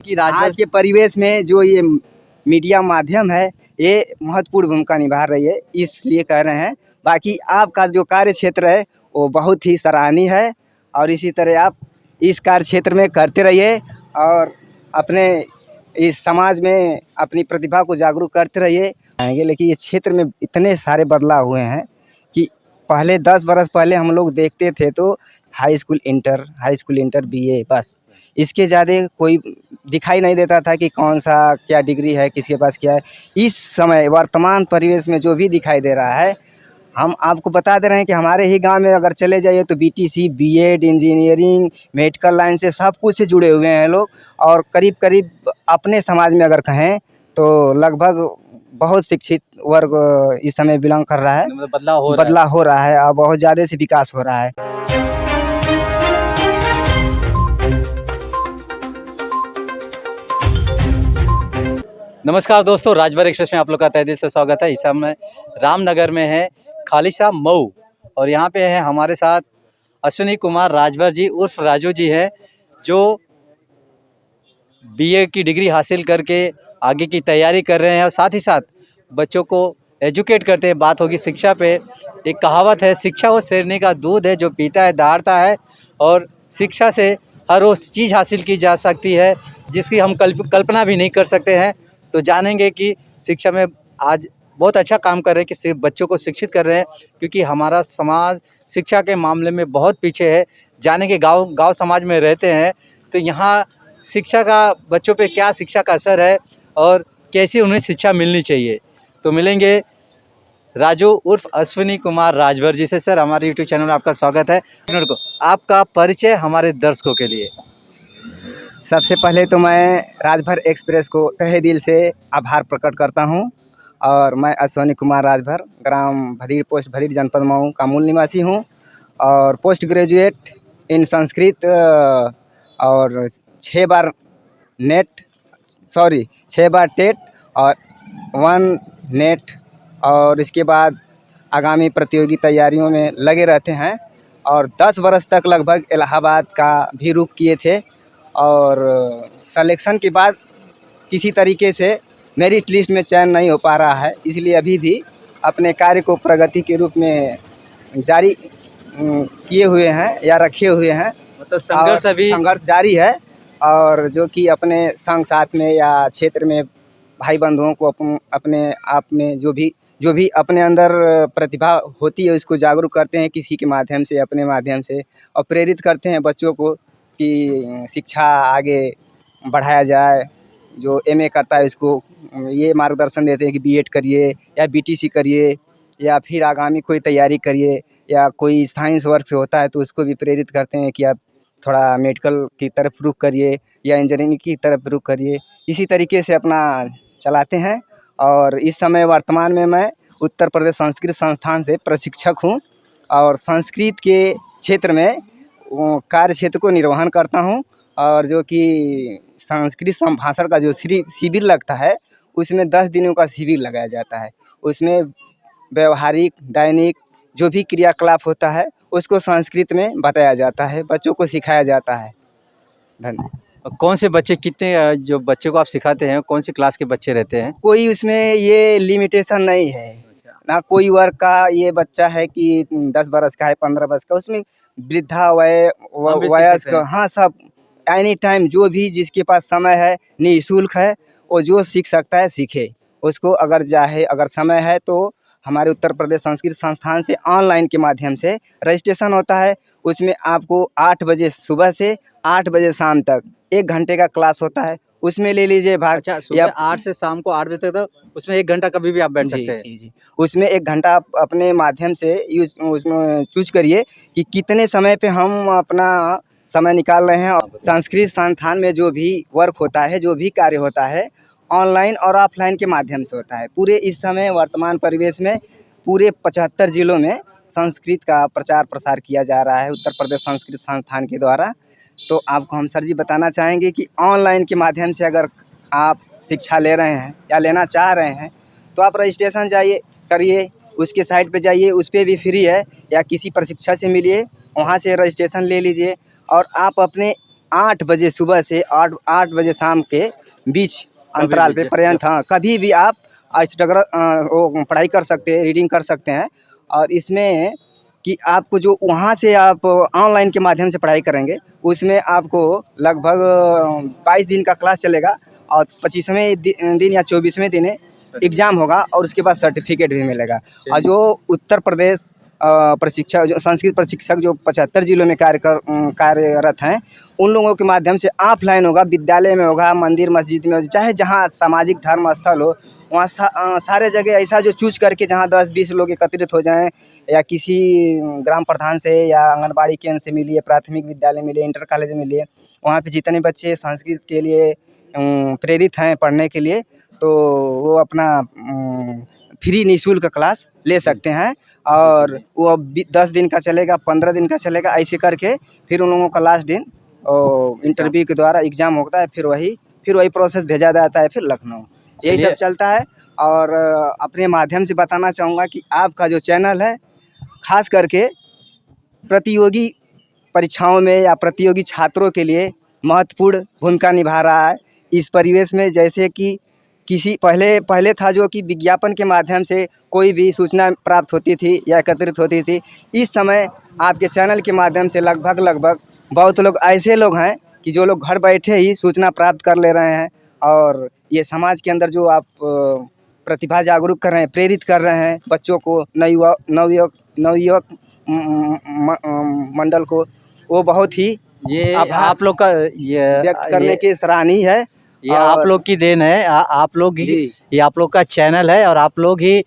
कि आज के परिवेश में जो ये मीडिया माध्यम है, ये महत्वपूर्ण भूमिका निभा रही है, इसलिए कह रहे हैं। बाकी आपका जो कार्य क्षेत्र है वो बहुत ही सराहनीय है और इसी तरह आप इस कार्य क्षेत्र में करते रहिए और अपने इस समाज में अपनी प्रतिभा को जागरूक करते रहिए आएंगे। लेकिन इस क्षेत्र में इतने सारे बदलाव हुए हैं कि पहले 10 बरस पहले हम लोग देखते थे तो हाई स्कूल इंटर बीए, बस इसके ज़्यादा कोई दिखाई नहीं देता था कि कौन सा क्या डिग्री है, किसके पास क्या है। इस समय वर्तमान परिवेश में जो भी दिखाई दे रहा है, हम आपको बता दे रहे हैं कि हमारे ही गांव में अगर चले जाइए तो BTC, BEd, engineering, medical line से सब कुछ से जुड़े हुए हैं लोग। और करीब करीब अपने समाज में अगर कहें तो लगभग बहुत शिक्षित वर्ग इस समय बिलोंग कर रहा है। मतलब बदलाव हो रहा है और बहुत ज़्यादा से विकास हो रहा है। नमस्कार दोस्तों, राजभर एक्सप्रेस में आप लोग का तहे दिल से स्वागत है। इस समय रामनगर में है खालिशा मऊ और यहाँ पे है हमारे साथ अश्विनी कुमार राजभर जी उर्फ राजू जी है, जो बीए की डिग्री हासिल करके आगे की तैयारी कर रहे हैं और साथ ही साथ बच्चों को एजुकेट करते हैं। बात होगी शिक्षा पे। एक कहावत है, शिक्षा वो शेरनी का दूध है जो पीता है दहाड़ता है। और शिक्षा से हर वो चीज़ हासिल की जा सकती है जिसकी हम कल्पना भी नहीं कर सकते हैं। तो जानेंगे कि शिक्षा में आज बहुत अच्छा काम कर रहे हैं कि सिर्फ बच्चों को शिक्षित कर रहे हैं, क्योंकि हमारा समाज शिक्षा के मामले में बहुत पीछे है। जानेंगे गांव समाज में रहते हैं तो यहाँ शिक्षा का बच्चों पे क्या शिक्षा का असर है और कैसी उन्हें शिक्षा मिलनी चाहिए। तो मिलेंगे राजू उर्फ अश्विनी कुमार राजभर जी से। सर, हमारे यूट्यूब चैनल में आपका स्वागत है। को आपका परिचय हमारे दर्शकों के लिए। सबसे पहले तो मैं राजभर एक्सप्रेस को तहे दिल से आभार प्रकट करता हूं। और मैं अश्विनी कुमार राजभर, ग्राम भदीर, पोस्ट भदीर, जनपद मऊ का मूल निवासी हूं और पोस्ट ग्रेजुएट इन संस्कृत और 6 बार टेट और 1 नेट और इसके बाद आगामी प्रतियोगी तैयारियों में लगे रहते हैं। और 10 बरस तक लगभग इलाहाबाद का भी रुख किए थे और सिलेक्शन के बाद किसी तरीके से मेरिट लिस्ट में चयन नहीं हो पा रहा है, इसलिए अभी भी अपने कार्य को प्रगति के रूप में जारी किए हुए हैं या रखे हुए हैं। मतलब संघर्ष जारी है और जो कि अपने संग साथ में या क्षेत्र में भाई बंधुओं को अपने आप में जो भी अपने अंदर प्रतिभा होती है उसको जागरूक करते हैं किसी के माध्यम से, अपने माध्यम से, और प्रेरित करते हैं बच्चों को कि शिक्षा आगे बढ़ाया जाए। जो एमए करता है उसको ये मार्गदर्शन देते हैं कि बीएड करिए या बीटीसी करिए या फिर आगामी कोई तैयारी करिए, या कोई साइंस वर्क से होता है तो उसको भी प्रेरित करते हैं कि आप थोड़ा मेडिकल की तरफ रुख करिए या इंजीनियरिंग की तरफ रुख करिए। इसी तरीके से अपना चलाते हैं। और इस समय वर्तमान में मैं उत्तर प्रदेश संस्कृत संस्थान से प्रशिक्षक हूँ और संस्कृत के क्षेत्र में कार्य क्षेत्र को निर्वहन करता हूँ। और जो कि संस्कृत संभाषण का जो शिविर लगता है उसमें 10 दिनों का शिविर लगाया जाता है। उसमें व्यवहारिक दैनिक जो भी क्रियाकलाप होता है उसको संस्कृत में बताया जाता है, बच्चों को सिखाया जाता है। धन्यवाद। कौन से बच्चे, कितने जो बच्चे को आप सिखाते हैं, कौन सी क्लास के बच्चे रहते हैं? कोई उसमें ये लिमिटेशन नहीं है, ना कोई वर्ग का ये बच्चा है कि 10 बरस का है, 15 बरस का, उसमें वृद्धा वयस्क, हाँ, सब एनी टाइम जो भी जिसके पास समय है निःशुल्क है, वो जो सीख सकता है सीखे। उसको अगर समय है तो हमारे उत्तर प्रदेश संस्कृत संस्थान से ऑनलाइन के माध्यम से रजिस्ट्रेशन होता है। उसमें आपको 8 बजे सुबह से 8 बजे शाम तक 1 घंटे का क्लास होता है, उसमें ले लीजिए भाग। अच्छा, सुबह 8 से शाम को 8 बजे तक, उसमें 1 घंटा कभी भी आप बैठ सकते हैं? जी। उसमें 1 घंटा आप अपने माध्यम से उसमें चूज करिए कि कितने समय पे हम अपना समय निकाल रहे हैं। संस्कृत संस्थान में जो भी वर्क होता है, जो भी कार्य होता है, ऑनलाइन और ऑफलाइन के माध्यम से होता है। पूरे इस समय वर्तमान परिवेश में पूरे 75 जिलों में संस्कृत का प्रचार प्रसार किया जा रहा है उत्तर प्रदेश संस्कृत संस्थान के द्वारा। तो आपको हम सर जी बताना चाहेंगे कि ऑनलाइन के माध्यम से अगर आप शिक्षा ले रहे हैं या लेना चाह रहे हैं तो आप रजिस्ट्रेशन करिए, उसके साइट पे जाइए, उस पर भी फ्री है, या किसी प्रशिक्षक से मिलिए, वहाँ से रजिस्ट्रेशन ले लीजिए और आप अपने 8 बजे सुबह से 8 बजे शाम के बीच अंतराल पे पर्यंत, हाँ, कभी भी आप वो पढ़ाई कर सकते हैं, रीडिंग कर सकते हैं। और इसमें कि आपको जो वहाँ से आप ऑनलाइन के माध्यम से पढ़ाई करेंगे, उसमें आपको लगभग 22 दिन का क्लास चलेगा और 25वें दिन या 24वें दिन एग्ज़ाम होगा और उसके बाद सर्टिफिकेट भी मिलेगा। और जो उत्तर प्रदेश प्रशिक्षक, जो संस्कृत प्रशिक्षक जो 75 जिलों में कार्यरत हैं, उन लोगों के माध्यम से ऑफलाइन होगा, विद्यालय में होगा, मंदिर मस्जिद में, चाहे जहाँ सामाजिक धर्म स्थल हो, वहाँ सारे जगह ऐसा जो चूज करके जहाँ 10-20 लोग एकत्रित हो जाएं, या किसी ग्राम प्रधान से या आंगनबाड़ी केंद्र से मिलिए, प्राथमिक विद्यालय मिलिए, इंटर कॉलेज मिलिए, वहाँ पे जितने बच्चे संस्कृत के लिए प्रेरित हैं पढ़ने के लिए, तो वो अपना फ्री निःशुल्क क्लास ले सकते हैं। और वो 10 दिन का चलेगा, 15 दिन का चलेगा, ऐसे करके फिर उन लोगों का लास्ट दिन इंटरव्यू के द्वारा एग्ज़ाम होता है, फिर वही प्रोसेस भेजा जाता है फिर लखनऊ। यही सब चलता है। और अपने माध्यम से बताना चाहूँगा कि आपका जो चैनल है, खास करके प्रतियोगी परीक्षाओं में या प्रतियोगी छात्रों के लिए महत्वपूर्ण भूमिका निभा रहा है। इस परिवेश में जैसे कि किसी पहले था जो कि विज्ञापन के माध्यम से कोई भी सूचना प्राप्त होती थी या एकत्रित होती थी। इस समय आपके चैनल के माध्यम से लगभग बहुत लोग ऐसे लोग हैं कि जो लोग घर बैठे ही सूचना प्राप्त कर ले रहे हैं। और ये समाज के अंदर जो आप प्रतिभा जागरूक कर रहे हैं, प्रेरित कर रहे हैं बच्चों को, नवयुवक मंडल को, वो बहुत ही ये आप लोग का ये व्यक्त करने की सराहनीय है। ये आप लोग की देन है। आप लोग ही, ये आप लोग का चैनल है और आप लोग ही,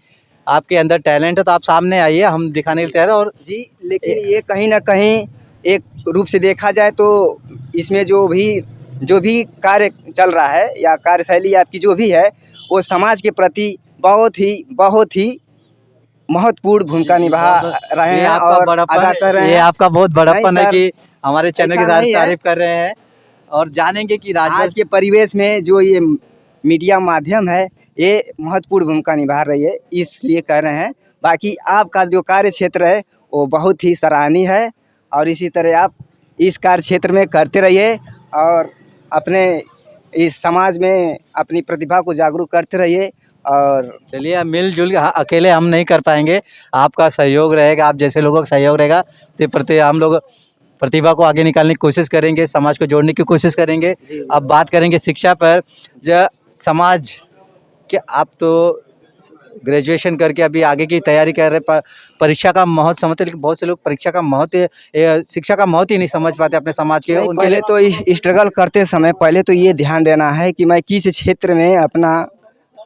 आपके अंदर टैलेंट है तो आप सामने आइए, हम दिखाने के लिए तैयार हैं। और जी, लेकिन ये कहीं ना कहीं एक रूप से देखा जाए तो इसमें जो भी कार्य चल रहा है या कार्यशैली आपकी जो भी है, वो समाज के प्रति बहुत ही महत्वपूर्ण भूमिका निभा रहे हैं और अदा कर रहे हैं। ये आपका बहुत बड़प्पन है कि हमारे चैनल की ऐसा नहीं है। तारीफ कर रहे हैं। और जानेंगे कि आज के परिवेश में जो ये मीडिया माध्यम है, ये महत्वपूर्ण भूमिका निभा रही है, इसलिए कह रहे हैं। बाकी आपका जो कार्य क्षेत्र है वो बहुत ही सराहनीय है और इसी तरह आप इस कार्य क्षेत्र में करते रहिए और अपने इस समाज में अपनी प्रतिभा को जागरूक करते रहिए। और चलिए, अब मिलजुल के, हाँ, अकेले हम नहीं कर पाएंगे, आपका सहयोग रहेगा, आप जैसे लोगों का सहयोग रहेगा तो हम लोग प्रतिभा को आगे निकालने की कोशिश करेंगे, समाज को जोड़ने की कोशिश करेंगे। अब बात करेंगे शिक्षा पर। समाज के, आप तो ग्रेजुएशन करके अभी आगे की तैयारी कर रहे, परीक्षा का महत्व समझते, लेकिन बहुत से लोग परीक्षा का महत्व, शिक्षा का महत्व ही नहीं समझ पाते अपने समाज के। उनके लिए तो स्ट्रगल करते समय पहले तो ये ध्यान देना है कि मैं किस क्षेत्र में अपना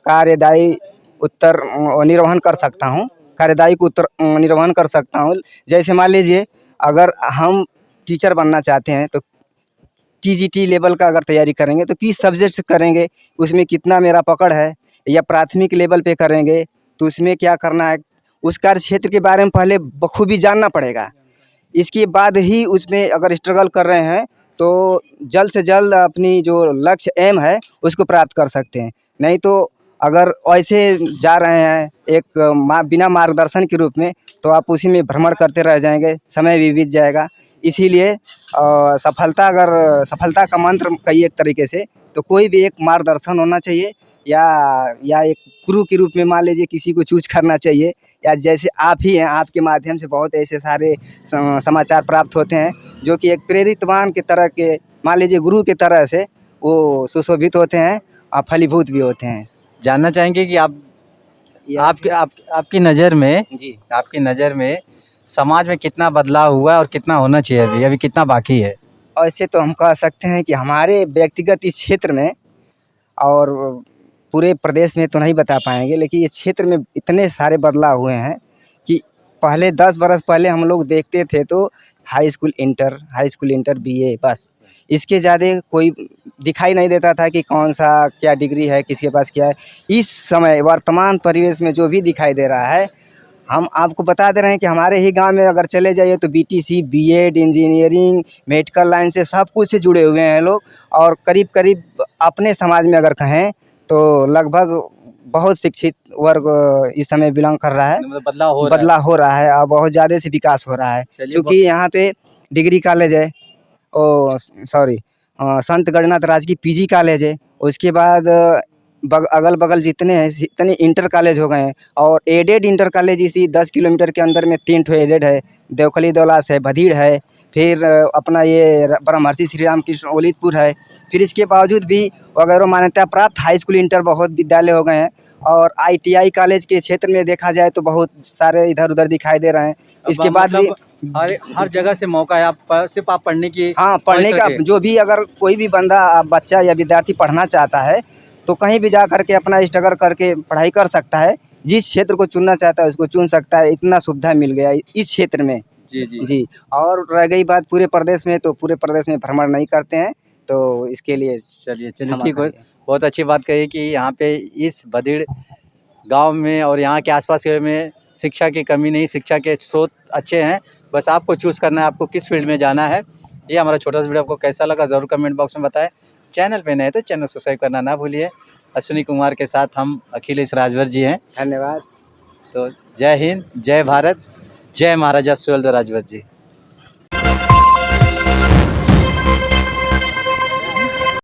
कार्यदायी उत्तर निर्वहन कर सकता हूँ, कार्यदायी को उत्तर निर्वहन कर सकता हूँ। जैसे मान लीजिए, अगर हम टीचर बनना चाहते हैं तो टीजीटी लेवल का अगर तैयारी करेंगे तो किस सब्जेक्ट से करेंगे, उसमें कितना मेरा पकड़ है, या प्राथमिक लेवल पे करेंगे तो उसमें क्या करना है, उस कार्य क्षेत्र के बारे में पहले बखूबी जानना पड़ेगा। इसके बाद ही उसमें अगर स्ट्रगल कर रहे हैं तो जल्द से जल्द अपनी जो लक्ष्य एम है उसको प्राप्त कर सकते हैं। नहीं तो अगर ऐसे जा रहे हैं बिना मार्गदर्शन के रूप में, तो आप उसी में भ्रमण करते रह जाएंगे, समय भी बीत जाएगा। इसीलिए सफलता का मंत्र कई एक तरीके से, तो कोई भी एक मार्गदर्शन होना चाहिए या एक गुरु के रूप में मान लीजिए किसी को चूज करना चाहिए। या जैसे आप ही हैं, आपके माध्यम से बहुत ऐसे सारे समाचार प्राप्त होते हैं जो कि एक प्रेरितवान की तरह के, मान लीजिए गुरु की तरह से वो सुशोभित होते हैं और फलीभूत भी होते हैं। जानना चाहेंगे कि आपकी नज़र में समाज में कितना बदलाव हुआ है और कितना होना चाहिए, अभी कितना बाकी है? ऐसे तो हम कह सकते हैं कि हमारे व्यक्तिगत इस क्षेत्र में, और पूरे प्रदेश में तो नहीं बता पाएंगे, लेकिन इस क्षेत्र में इतने सारे बदलाव हुए हैं कि पहले 10 बरस पहले हम लोग देखते थे तो हाई स्कूल इंटर बीए, बस इसके ज़्यादा कोई दिखाई नहीं देता था कि कौन सा क्या डिग्री है, किसके पास क्या है। इस समय वर्तमान परिवेश में जो भी दिखाई दे रहा है, हम आपको बता दे रहे हैं कि हमारे ही गांव में अगर चले जाइए तो BTC, BEd, engineering, medical line से सब कुछ से जुड़े हुए हैं लोग। और करीब अपने समाज में अगर कहें तो लगभग बहुत शिक्षित वर्ग इस समय बिलोंग कर रहा है। बदलाव हो रहा है और बहुत ज़्यादा से विकास हो रहा है, क्योंकि यहाँ पे डिग्री कॉलेज है, संत गणनाथ राजकीय पीजी कॉलेज है। उसके बाद अगल बगल जितने हैं जितने इंटर कॉलेज हो गए हैं, और एडेड इंटर कॉलेज इसी 10 किलोमीटर के अंदर में 3 ठो एडेड है। देवखली दौलास है, भदीड़ है, फिर अपना ये ब्रह्मर्षि श्री राम कृष्ण ओलितपुर है। फिर इसके बावजूद भी वगैरह मान्यता प्राप्त हाई स्कूल इंटर बहुत विद्यालय हो गए हैं। और ITI कॉलेज के क्षेत्र में देखा जाए तो बहुत सारे इधर उधर दिखाई दे रहे हैं। इसके बाद भी हर जगह से मौका है, सिर्फ आप पढ़ने की हाँ, पढ़ने का जो भी अगर कोई भी बंदा बच्चा या विद्यार्थी पढ़ना चाहता है तो कहीं भी जा करके अपना स्ट्रगल करके पढ़ाई कर सकता है। जिस क्षेत्र को चुनना चाहता है उसको चुन सकता है, इतना सुविधा मिल गया इस क्षेत्र में। जी जी जी। और रह गई बात पूरे प्रदेश में, तो पूरे प्रदेश में भ्रमण नहीं करते हैं, तो इसके लिए चलिए क्षमा ठीक है। करिए। बहुत अच्छी बात कही कि यहाँ पे इस भदीड़ गांव में और यहाँ के आसपास के में शिक्षा की कमी नहीं, शिक्षा के स्रोत अच्छे हैं। बस आपको चूज़ करना है आपको किस फील्ड में जाना है। ये हमारा छोटा सा वीडियो आपको कैसा लगा ज़रूर कमेंट बॉक्स में बताएं। चैनल पे नए तो चैनल सब्सक्राइब करना ना भूलिए। अश्विनी कुमार के साथ हम अखिलेश राजभर जी हैं। धन्यवाद। तो जय हिंद, जय भारत, जय महाराजा सुहेलदेव राजभर जी।